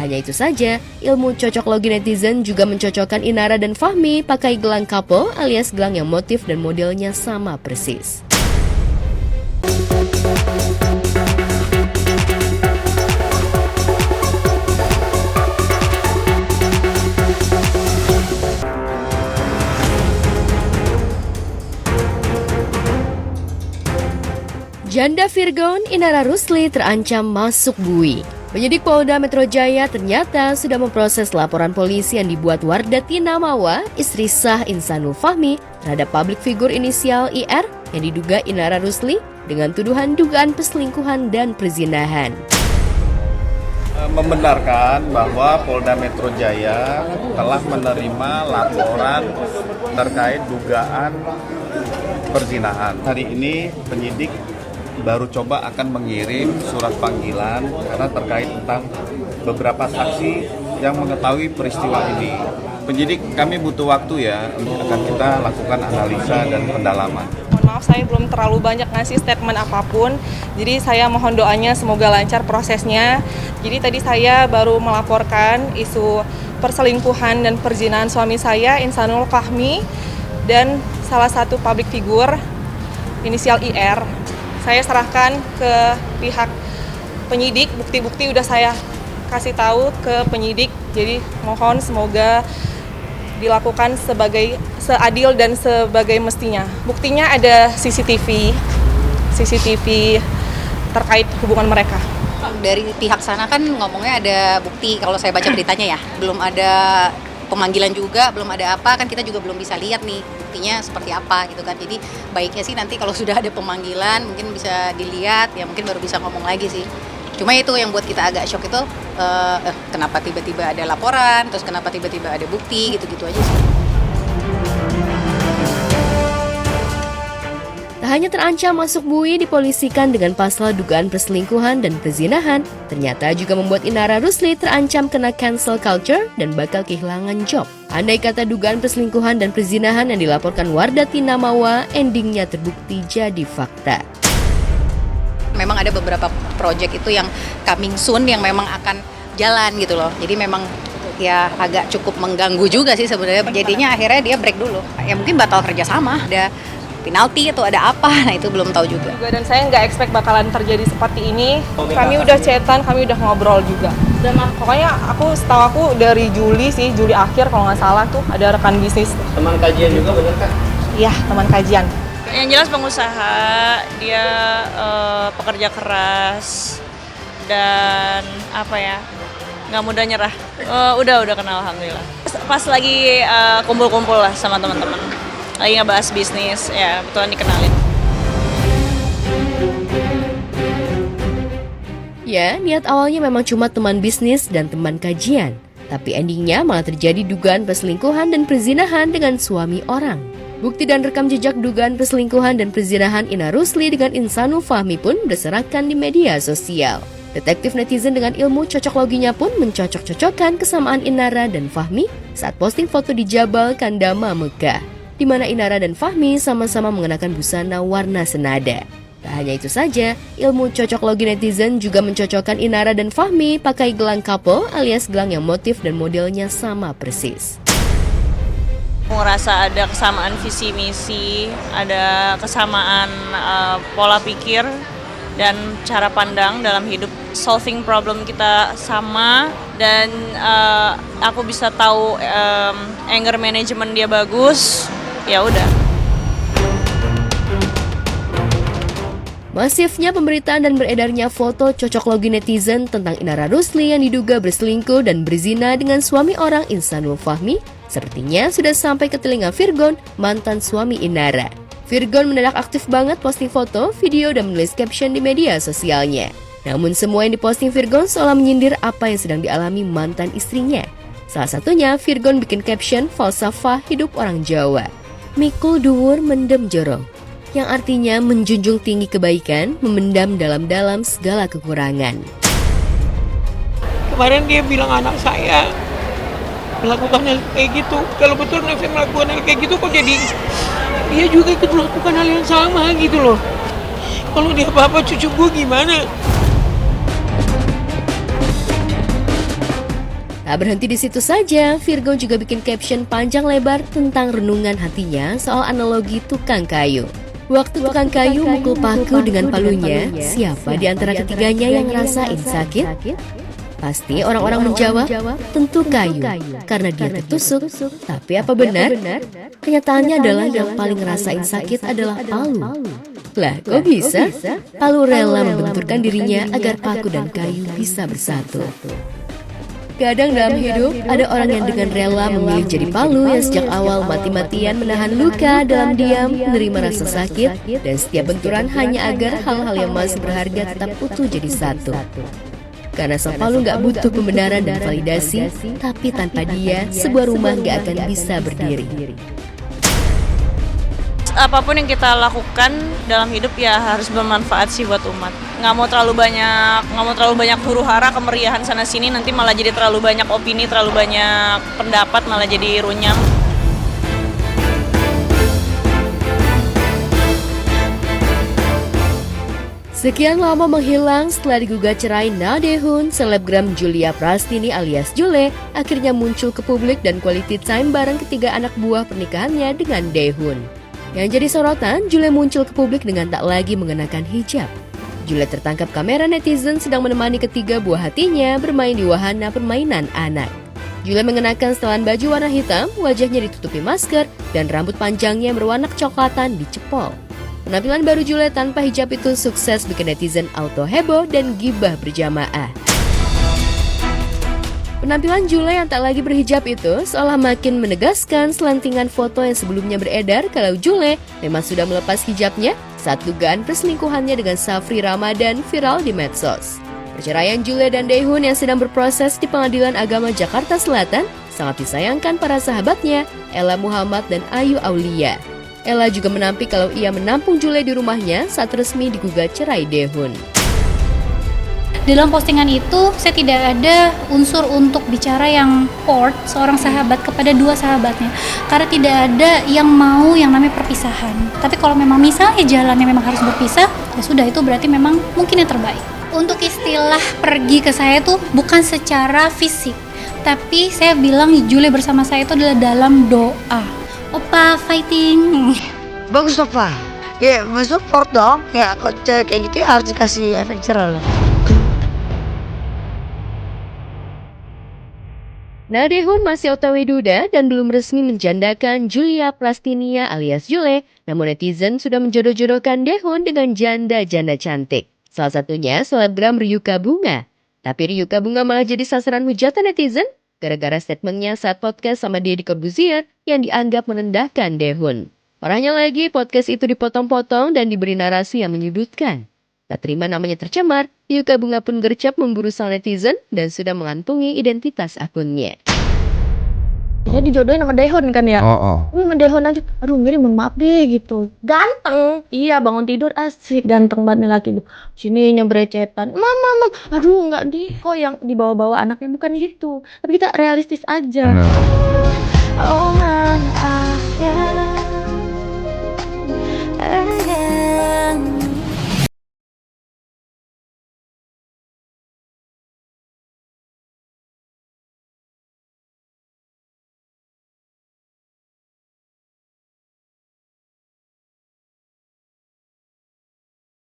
hanya itu saja, ilmu cocok logi netizen juga mencocokkan Inara dan Fahmi pakai gelang couple alias gelang yang motif dan modelnya sama persis. Janda Virgon Inara Rusli terancam masuk bui. Penyidik Polda Metro Jaya ternyata sudah memproses laporan polisi yang dibuat Wardah Tina Mawa, istri sah Insanul Fahmi, terhadap publik figur inisial IR yang diduga Inara Rusli dengan tuduhan dugaan perselingkuhan dan perzinahan. Membenarkan bahwa Polda Metro Jaya telah menerima laporan terkait dugaan perzinahan. Hari ini penyidik baru coba akan mengirim surat panggilan karena terkait tentang beberapa saksi yang mengetahui peristiwa ini. Penyidik kami butuh waktu ya, akan kita lakukan analisa dan pendalaman. Mohon maaf saya belum terlalu banyak ngasih statement apapun, jadi saya mohon doanya semoga lancar prosesnya. Jadi tadi saya baru melaporkan isu perselingkuhan dan perzinahan suami saya, Insanul Fahmi, dan salah satu public figure inisial IR. Saya serahkan ke pihak penyidik, bukti-bukti udah saya kasih tahu ke penyidik. Jadi mohon semoga dilakukan seadil dan sebagai mestinya. Buktinya ada CCTV terkait hubungan mereka. Dari pihak sana kan ngomongnya ada bukti, kalau saya baca beritanya ya, belum ada pemanggilan juga, belum ada apa, kan kita juga belum bisa lihat nih buktinya seperti apa gitu kan. Jadi baiknya sih nanti kalau sudah ada pemanggilan mungkin bisa dilihat, ya mungkin baru bisa ngomong lagi sih. Cuma itu yang buat kita agak shock itu, kenapa tiba-tiba ada laporan, terus kenapa tiba-tiba ada bukti, gitu-gitu aja sih. Tak hanya terancam masuk bui dipolisikan dengan pasal dugaan perselingkuhan dan perzinahan, ternyata juga membuat Inara Rusli terancam kena cancel culture dan bakal kehilangan job. Andai kata dugaan perselingkuhan dan perzinahan yang dilaporkan Wardah Tina Mawa, endingnya terbukti jadi fakta. Memang ada beberapa project itu yang coming soon yang memang akan jalan gitu loh. Jadi memang ya agak cukup mengganggu juga sih sebenarnya. Jadinya akhirnya dia break dulu. Ya mungkin batal kerjasama, ada penalti atau ada apa, nah itu belum tahu juga. Dan saya nggak expect bakalan terjadi seperti ini. Kami udah chatan, kami udah ngobrol juga. Dan pokoknya setahu aku dari Juli akhir kalau nggak salah tuh ada rekan bisnis. Teman kajian juga bener kan? Iya, teman kajian. Yang jelas pengusaha, dia pekerja keras dan nggak mudah nyerah. Udah kenal alhamdulillah. Pas lagi kumpul-kumpul lah sama teman-teman, lagi ngebahas bisnis, ya betulan dikenalin. Ya, niat awalnya memang cuma teman bisnis dan teman kajian, tapi endingnya malah terjadi dugaan perselingkuhan dan perzinahan dengan suami orang. Bukti dan rekam jejak dugaan perselingkuhan dan perzinahan Inara Rusli dengan Insanul Fahmi pun berserakan di media sosial. Detektif netizen dengan ilmu cocok loginya pun mencocok-cocokkan kesamaan Inara dan Fahmi saat posting foto di Jabal Kandama, Mekah, di mana Inara dan Fahmi sama-sama mengenakan busana warna senada. Tak hanya itu saja, ilmu cocok logi netizen juga mencocokkan Inara dan Fahmi pakai gelang couple alias gelang yang motif dan modelnya sama persis. Ngerasa ada kesamaan visi misi, ada kesamaan pola pikir dan cara pandang dalam hidup. Solving problem kita sama dan aku bisa tahu anger management dia bagus. Ya udah. Masifnya pemberitaan dan beredarnya foto cocok logi netizen tentang Inara Rusli yang diduga berselingkuh dan berzina dengan suami orang Insanul Fahmi sepertinya sudah sampai ke telinga Virgon, mantan suami Inara. Virgon mendadak aktif banget posting foto, video, dan menulis caption di media sosialnya. Namun semua yang diposting Virgon seolah menyindir apa yang sedang dialami mantan istrinya. Salah satunya Virgon bikin caption falsafah hidup orang Jawa, mikul duwur mendem jorong, yang artinya menjunjung tinggi kebaikan, memendam dalam-dalam segala kekurangan. Kemarin dia bilang anak saya melakukan hal kayak gitu. Kalau betul Novi melakukan hal kayak gitu, kok jadi dia juga ikut melakukan hal yang sama gitu loh. Kalau dia apa-apa cucu gue gimana? Tak berhenti di situ saja, Virgo juga bikin caption panjang lebar tentang renungan hatinya soal analogi tukang kayu. Waktu tukang kayu mukul paku dengan palunya, siapa di antara ketiganya yang ngerasain sakit? Pasti orang-orang menjawab, tentu kayu, karena dia tertusuk. Tapi apa benar? Kenyataannya adalah yang paling ngerasain sakit adalah palu. Lah, kok bisa? Palu rela membenturkan dirinya agar paku dan kayu bisa bersatu. Kadang dalam hidup, ada orang yang dengan rela memilih jadi palu yang sejak awal mati-matian menahan luka dalam diam, menerima rasa sakit, dan setiap benturan hanya agar hal-hal yang masih berharga tetap utuh jadi satu. Karena sang palu nggak butuh pembenaran dan validasi, tapi tanpa dia, sebuah rumah nggak akan bisa berdiri. Apapun yang kita lakukan dalam hidup ya harus bermanfaat sih buat umat. Nggak mau terlalu banyak huru-hara, kemeriahan sana sini, nanti malah jadi terlalu banyak opini, terlalu banyak pendapat, malah jadi runyam. Sekian lama menghilang setelah digugat cerai Na Dae-hoon, selebgram Julia Prastini alias Jule akhirnya muncul ke publik dan quality time bareng ketiga anak buah pernikahannya dengan Dae-hoon. Yang jadi sorotan, Jule muncul ke publik dengan tak lagi mengenakan hijab. Jule tertangkap kamera netizen sedang menemani ketiga buah hatinya bermain di wahana permainan anak. Jule mengenakan setelan baju warna hitam, wajahnya ditutupi masker, dan rambut panjangnya berwarna kecoklatan dicepol. Penampilan baru Jule tanpa hijab itu sukses bikin netizen auto heboh dan gibah berjamaah. Penampilan Jule yang tak lagi berhijab itu seolah makin menegaskan selantingan foto yang sebelumnya beredar kalau Jule memang sudah melepas hijabnya saat dugaan perselingkuhannya dengan Safri Ramadan viral di medsos. Perceraian Jule dan Dae-hoon yang sedang berproses di Pengadilan Agama Jakarta Selatan sangat disayangkan para sahabatnya, Ella Muhammad dan Ayu Aulia. Ella juga menampik kalau ia menampung Jule di rumahnya saat resmi digugat cerai Dae-hoon. Dalam postingan itu, saya tidak ada unsur untuk bicara yang court seorang sahabat kepada dua sahabatnya. Karena tidak ada yang mau yang namanya perpisahan. Tapi kalau memang misalnya jalannya memang harus berpisah, ya sudah, itu berarti memang mungkin yang terbaik. Untuk istilah pergi ke saya tuh bukan secara fisik. Tapi saya bilang Jule bersama saya itu adalah dalam doa. Opa, fighting! Bagus Opa. Ya, support dong. Ya, kalau kayak gitu ya harus dikasih efek jerah lah. Na Dae-hoon masih OTW duda dan belum resmi menjandakan Julia Prastinia alias Jule, namun netizen sudah menjodoh-jodohkan Dae-hoon dengan janda-janda cantik. Salah satunya selebgram Ryuka Bunga. Tapi Ryuka Bunga malah jadi sasaran hujatan netizen gara-gara statementnya saat podcast sama Deddy Corbuzier yang dianggap merendahkan Dae-hoon. Parahnya lagi, podcast itu dipotong-potong dan diberi narasi yang menyudutkan. Tak terima namanya tercemar, Ryuka Bunga pun gercep memburu sang netizen dan sudah mengantungi identitas akunnya. Saya dijodohin sama Dae-hoon kan ya. Sama Dae-hoon aja, aduh Miri mohon maaf deh gitu. Ganteng. Iya, bangun tidur asik, ganteng banget nih laki itu. Sini nyebrecetan. Mama, aduh enggak di kok yang dibawa-bawa anaknya, bukan gitu. Tapi kita realistis aja. Oh man, ya.